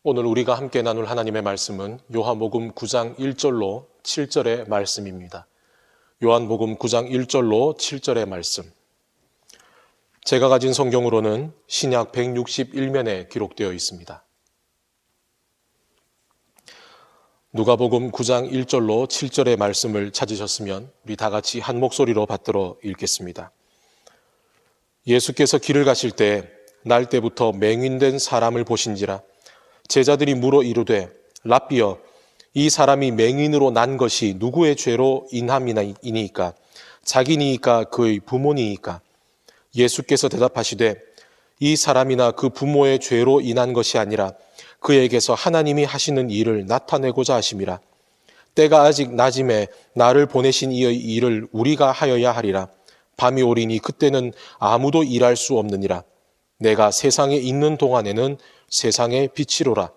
오늘 우리가 함께 나눌 하나님의 말씀은 요한복음 9장 1절로 7절의 말씀입니다. 요한복음 9장 1절로 7절의 말씀. 제가 가진 성경으로는 신약 161면에 기록되어 있습니다. 누가복음 9장 1절로 7절의 말씀을 찾으셨으면 우리 다 같이 한 목소리로 받들어 읽겠습니다. 예수께서 길을 가실 때 날 때부터 맹인된 사람을 보신지라 제자들이 물어 이르되 랍비여 이 사람이 맹인으로 난 것이 누구의 죄로 인함이니이까 자기니이까 그의 부모니이까 예수께서 대답하시되 이 사람이나 그 부모의 죄로 인한 것이 아니라 그에게서 하나님이 하시는 일을 나타내고자 하심이라. 때가 아직 낮음에 나를 보내신 이의 일을 우리가 하여야 하리라. 밤이 오리니 그때는 아무도 일할 수 없느니라. 내가 세상에 있는 동안에는 세상의 빛이로라.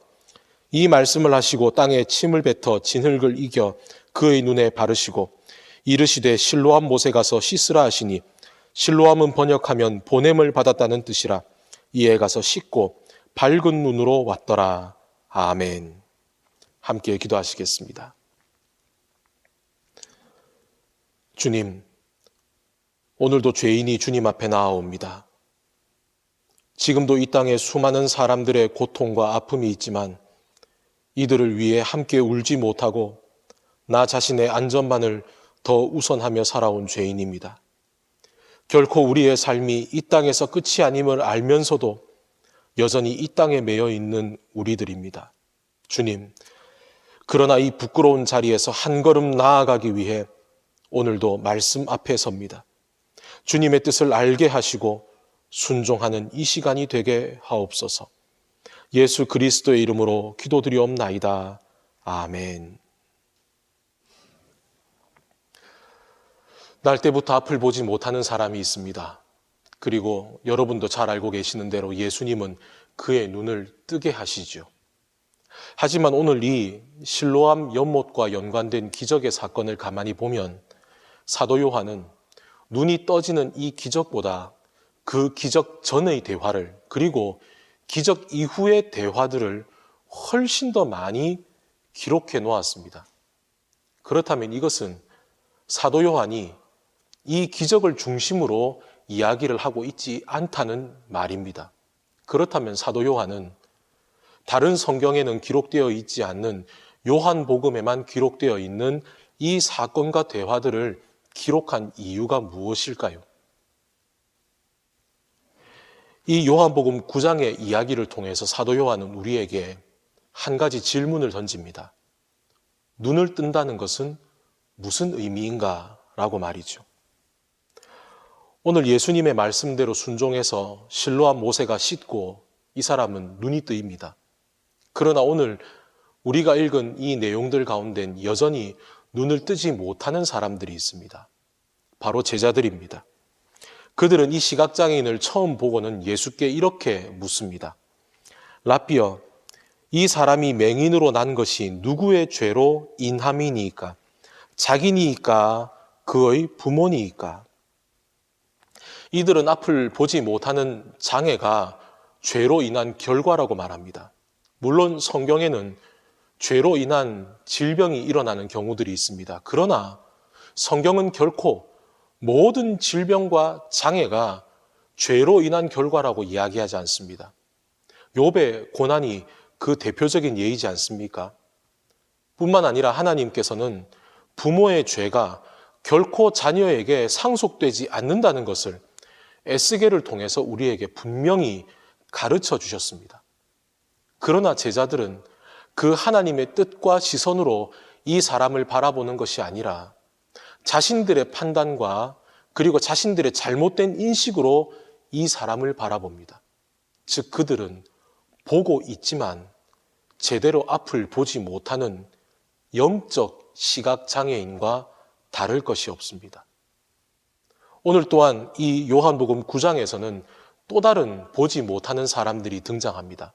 이 말씀을 하시고 땅에 침을 뱉어 진흙을 이겨 그의 눈에 바르시고 이르시되 실로암 못에 가서 씻으라 하시니 실로암은 번역하면 보냄을 받았다는 뜻이라. 이에 가서 씻고 밝은 눈으로 왔더라. 아멘. 함께 기도하시겠습니다. 주님, 오늘도 죄인이 주님 앞에 나아옵니다. 지금도 이 땅에 수많은 사람들의 고통과 아픔이 있지만 이들을 위해 함께 울지 못하고 나 자신의 안전만을 더 우선하며 살아온 죄인입니다. 결코 우리의 삶이 이 땅에서 끝이 아님을 알면서도 여전히 이 땅에 매여 있는 우리들입니다. 주님, 그러나 이 부끄러운 자리에서 한 걸음 나아가기 위해 오늘도 말씀 앞에 섭니다. 주님의 뜻을 알게 하시고 순종하는 이 시간이 되게 하옵소서. 예수 그리스도의 이름으로 기도드리옵나이다. 아멘. 날 때부터 앞을 보지 못하는 사람이 있습니다. 그리고 여러분도 잘 알고 계시는 대로 예수님은 그의 눈을 뜨게 하시죠. 하지만 오늘 이 실로암 연못과 연관된 기적의 사건을 가만히 보면 사도 요한은 눈이 떠지는 이 기적보다 그 기적 전의 대화를 그리고 기적 이후의 대화들을 훨씬 더 많이 기록해 놓았습니다. 그렇다면 이것은 사도 요한이 이 기적을 중심으로 이야기를 하고 있지 않다는 말입니다. 그렇다면 사도 요한은 다른 성경에는 기록되어 있지 않는 요한복음에만 기록되어 있는 이 사건과 대화들을 기록한 이유가 무엇일까요? 이 요한복음 9장의 이야기를 통해서 사도 요한은 우리에게 한 가지 질문을 던집니다. 눈을 뜬다는 것은 무슨 의미인가? 라고 말이죠. 오늘 예수님의 말씀대로 순종해서 실로암 모세가 씻고 이 사람은 눈이 뜨입니다. 그러나 오늘 우리가 읽은 이 내용들 가운데는 여전히 눈을 뜨지 못하는 사람들이 있습니다. 바로 제자들입니다. 그들은 이 시각장애인을 처음 보고는 예수께 이렇게 묻습니다. 랍비여, 이 사람이 맹인으로 난 것이 누구의 죄로 인함이니이까? 자기니이까? 그의 부모니이까? 이들은 앞을 보지 못하는 장애가 죄로 인한 결과라고 말합니다. 물론 성경에는 죄로 인한 질병이 일어나는 경우들이 있습니다. 그러나 성경은 결코 모든 질병과 장애가 죄로 인한 결과라고 이야기하지 않습니다. 욥의 고난이 그 대표적인 예이지 않습니까? 뿐만 아니라 하나님께서는 부모의 죄가 결코 자녀에게 상속되지 않는다는 것을 에스겔을 통해서 우리에게 분명히 가르쳐 주셨습니다. 그러나 제자들은 그 하나님의 뜻과 시선으로 이 사람을 바라보는 것이 아니라 자신들의 판단과 그리고 자신들의 잘못된 인식으로 이 사람을 바라봅니다. 즉 그들은 보고 있지만 제대로 앞을 보지 못하는 영적 시각장애인과 다를 것이 없습니다. 오늘 또한 이 요한복음 9장에서는 또 다른 보지 못하는 사람들이 등장합니다.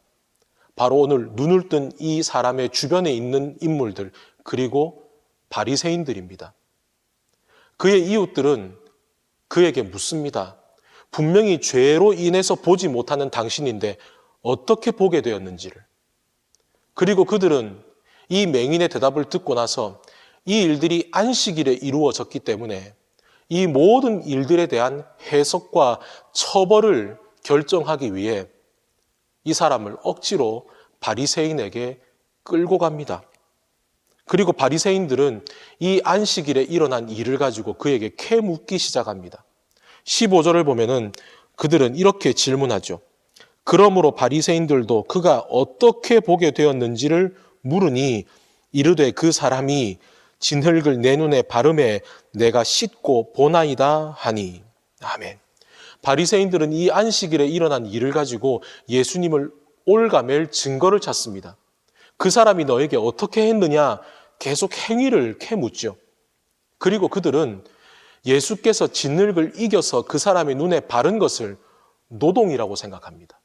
바로 오늘 눈을 뜬 이 사람의 주변에 있는 인물들 그리고 바리새인들입니다. 그의 이웃들은 그에게 묻습니다. 분명히 죄로 인해서 보지 못하는 당신인데 어떻게 보게 되었는지를. 그리고 그들은 이 맹인의 대답을 듣고 나서 이 일들이 안식일에 이루어졌기 때문에 이 모든 일들에 대한 해석과 처벌을 결정하기 위해 이 사람을 억지로 바리새인에게 끌고 갑니다. 그리고 바리새인들은 이 안식일에 일어난 일을 가지고 그에게 캐묻기 시작합니다. 15절을 보면은 그들은 이렇게 질문하죠. 그러므로 바리새인들도 그가 어떻게 보게 되었는지를 물으니 이르되 그 사람이 진흙을 내 눈에 바르매 내가 씻고 보나이다 하니. 아멘. 바리새인들은 이 안식일에 일어난 일을 가지고 예수님을 올가맬 증거를 찾습니다. 그 사람이 너에게 어떻게 했느냐 계속 행위를 캐묻죠. 그리고 그들은 예수께서 진흙을 이겨서 그 사람의 눈에 바른 것을 노동이라고 생각합니다.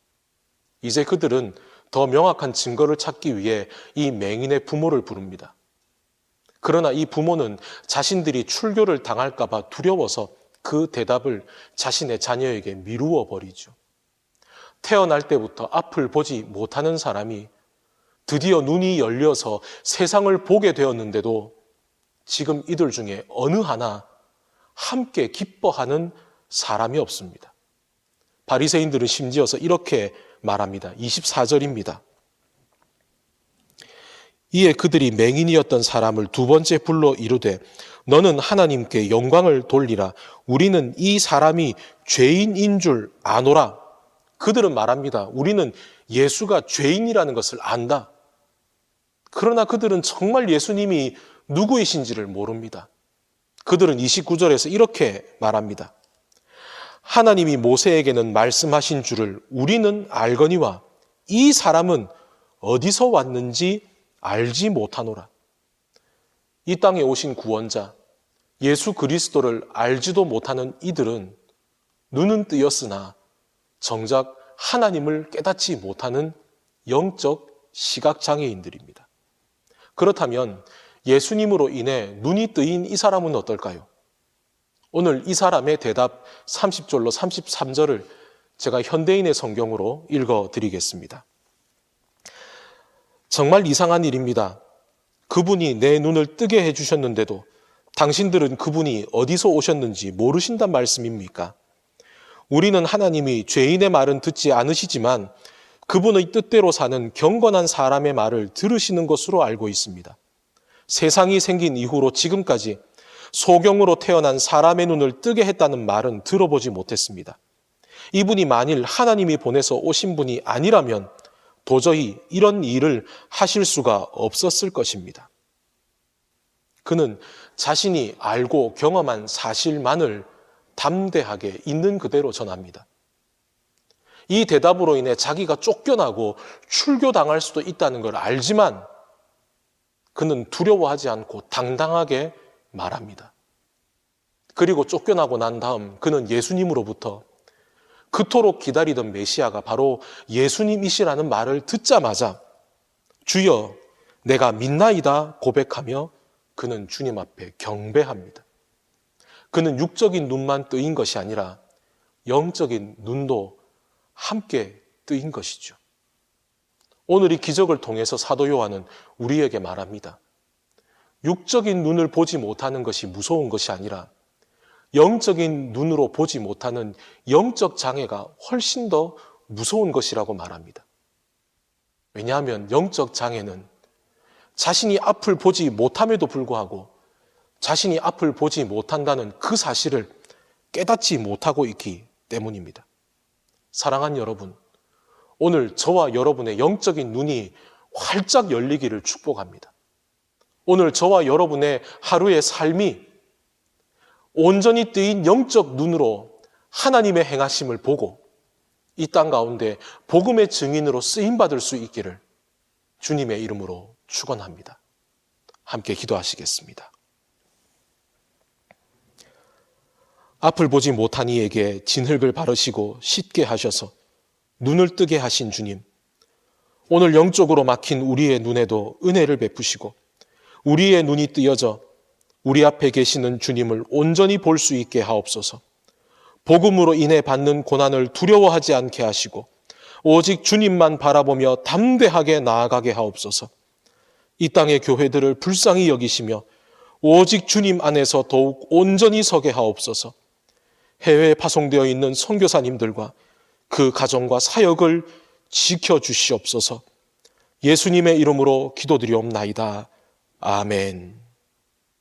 이제 그들은 더 명확한 증거를 찾기 위해 이 맹인의 부모를 부릅니다. 그러나 이 부모는 자신들이 출교를 당할까 봐 두려워서 그 대답을 자신의 자녀에게 미루어 버리죠. 태어날 때부터 앞을 보지 못하는 사람이 드디어 눈이 열려서 세상을 보게 되었는데도 지금 이들 중에 어느 하나 함께 기뻐하는 사람이 없습니다. 바리새인들은 심지어서 이렇게 말합니다. 24절입니다. 이에 그들이 맹인이었던 사람을 두 번째 불러 이르되 너는 하나님께 영광을 돌리라. 우리는 이 사람이 죄인인 줄 아노라. 그들은 말합니다. 우리는 예수가 죄인이라는 것을 안다. 그러나 그들은 정말 예수님이 누구이신지를 모릅니다. 그들은 29절에서 이렇게 말합니다. 하나님이 모세에게는 말씀하신 줄을 우리는 알거니와 이 사람은 어디서 왔는지 알지 못하노라. 이 땅에 오신 구원자 예수 그리스도를 알지도 못하는 이들은 눈은 뜨였으나 정작 하나님을 깨닫지 못하는 영적 시각장애인들입니다. 그렇다면 예수님으로 인해 눈이 뜨인 이 사람은 어떨까요? 오늘 이 사람의 대답 30절로 33절을 제가 현대인의 성경으로 읽어드리겠습니다. 정말 이상한 일입니다. 그분이 내 눈을 뜨게 해주셨는데도 당신들은 그분이 어디서 오셨는지 모르신단 말씀입니까? 우리는 하나님이 죄인의 말은 듣지 않으시지만 그분의 뜻대로 사는 경건한 사람의 말을 들으시는 것으로 알고 있습니다. 세상이 생긴 이후로 지금까지 소경으로 태어난 사람의 눈을 뜨게 했다는 말은 들어보지 못했습니다. 이분이 만일 하나님이 보내서 오신 분이 아니라면 도저히 이런 일을 하실 수가 없었을 것입니다. 그는 자신이 알고 경험한 사실만을 담대하게 있는 그대로 전합니다. 이 대답으로 인해 자기가 쫓겨나고 출교당할 수도 있다는 걸 알지만 그는 두려워하지 않고 당당하게 말합니다. 그리고 쫓겨나고 난 다음 그는 예수님으로부터 그토록 기다리던 메시아가 바로 예수님이시라는 말을 듣자마자 주여 내가 믿나이다 고백하며 그는 주님 앞에 경배합니다. 그는 육적인 눈만 뜨인 것이 아니라 영적인 눈도 함께 뜨인 것이죠. 오늘 이 기적을 통해서 사도 요한은 우리에게 말합니다. 육적인 눈을 보지 못하는 것이 무서운 것이 아니라 영적인 눈으로 보지 못하는 영적 장애가 훨씬 더 무서운 것이라고 말합니다. 왜냐하면 영적 장애는 자신이 앞을 보지 못함에도 불구하고 자신이 앞을 보지 못한다는 그 사실을 깨닫지 못하고 있기 때문입니다. 사랑하는 여러분, 오늘 저와 여러분의 영적인 눈이 활짝 열리기를 축복합니다. 오늘 저와 여러분의 하루의 삶이 온전히 뜨인 영적 눈으로 하나님의 행하심을 보고 이 땅 가운데 복음의 증인으로 쓰임받을 수 있기를 주님의 이름으로 축원합니다. 함께 기도하시겠습니다. 앞을 보지 못한 이에게 진흙을 바르시고 씻게 하셔서 눈을 뜨게 하신 주님, 오늘 영적으로 막힌 우리의 눈에도 은혜를 베푸시고 우리의 눈이 뜨여져 우리 앞에 계시는 주님을 온전히 볼 수 있게 하옵소서. 복음으로 인해 받는 고난을 두려워하지 않게 하시고 오직 주님만 바라보며 담대하게 나아가게 하옵소서. 이 땅의 교회들을 불쌍히 여기시며 오직 주님 안에서 더욱 온전히 서게 하옵소서. 해외에 파송되어 있는 선교사님들과 그 가정과 사역을 지켜주시옵소서. 예수님의 이름으로 기도드리옵나이다. 아멘.